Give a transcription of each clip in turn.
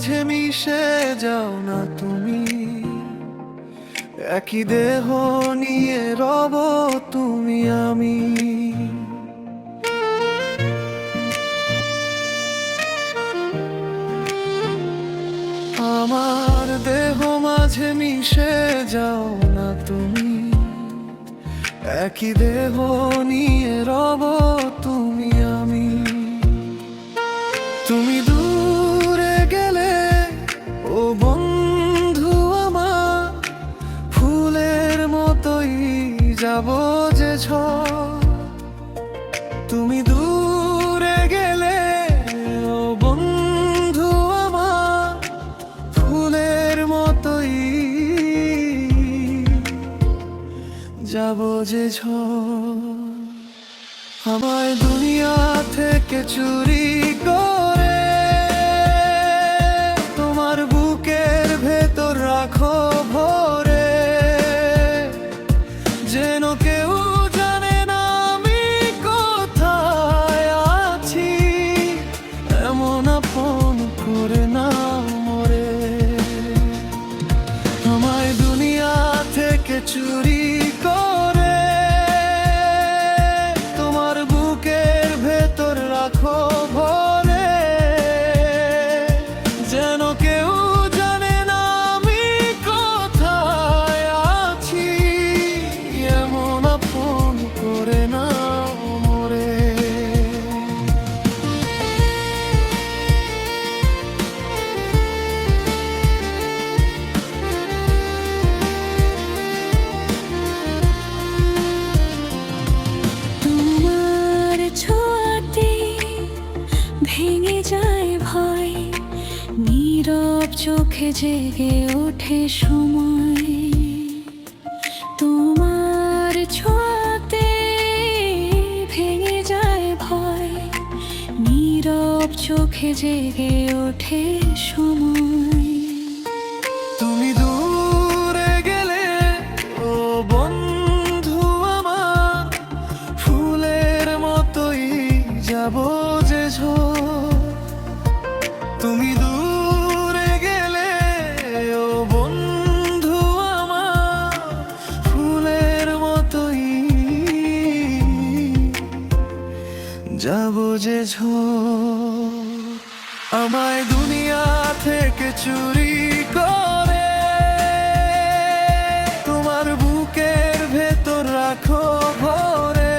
মাঝে মিশে যাও না তুমি, একই দেহ নিয়ে রব তুমি আমি। আমার দেহ মাঝে মিশে যাও না তুমি, একই দেহ নিয়ে রব তুমি আমি। তুমি দূরে গেলে ও বন্ধু আমার, ফুলের মতোই যাব যে ঝড়। তুমি দূরে গেলে ও বন্ধু আমার, ফুলের মতোই যাব যে ঝড়। আমায় দুনিয়া থেকে চুরি করে তোমার বুকের ভেতর রাখো ভরে, যেন কেউ জানে না আমি কোথায় আছি, এমন আপন করে না মরে। আমায় দুনিয়া থেকে চুরি করে তোমার বুকের ভেতর রাখো ভরে, যেন কেউ জানে না আমি কোথায় আছি, এমন আপন করে না মরে। ভেঙে যায় ভয়, নীরব চোখে জেগে ওঠে সময়। তোমার ছোঁয়াতে ভেঙে যায় ভয়, নীরব চোখে জেগে ওঠে সময়। তুমি দূরে গেলে ও বন্ধু আমার, ফুলের মতোই যাব যে ঝড়। তুমি দূরে গেলে ও বন্ধু আমার, ফুলের মতোই যাব যে ঝড়। আমায় দুনিয়া থেকে চুরি করে তোমার বুকের ভেতর রাখো ভরে,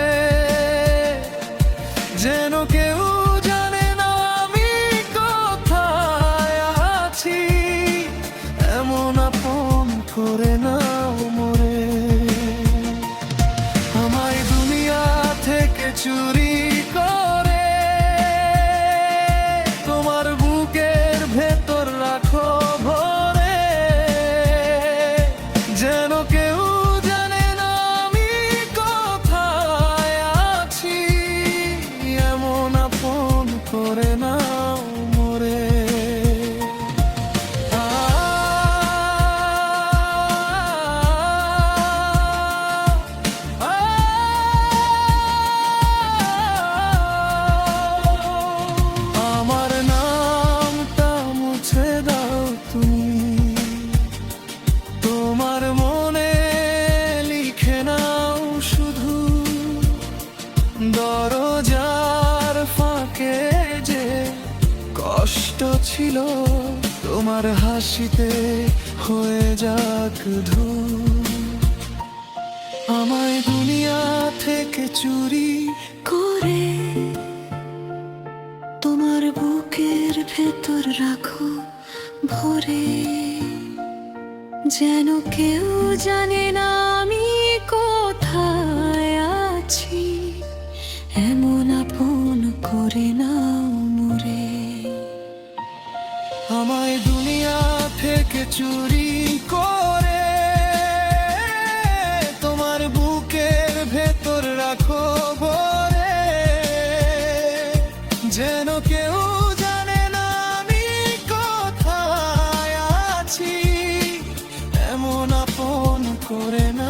যেন কেউ জানে না আমি কোথায় আছি, এমন আপন করে না মরে। আমায় দুনিয়া থেকে চুরি করে তোমার বুকের ভেতর রাখো ভরে, যেন কেউ জানে না আমি কোথায় আছি, এমন আপন করে না মরে। আমার নামটা মুছে দাও তুমি, তোমার মনে লিখে নাও শুধু, দরজার ফাঁকে যে কষ্ট ছিল তোমার হাসিতে হয়ে যাক ধূপ। আমায় দুনিয়া থেকে চুরি করে তোমার বুকের ভেতর রাখো ভরে, যেন কেউ জানে না আমি কোথায় আছি, এমন আপন করে নাও মোরে। আমায় দুনিয়া থেকে চুরি করে তোমার বুকের ভেতর রাখো ভরে, যেন কেউ জানে না আমি কোথায় আছি, এমন আপন করে না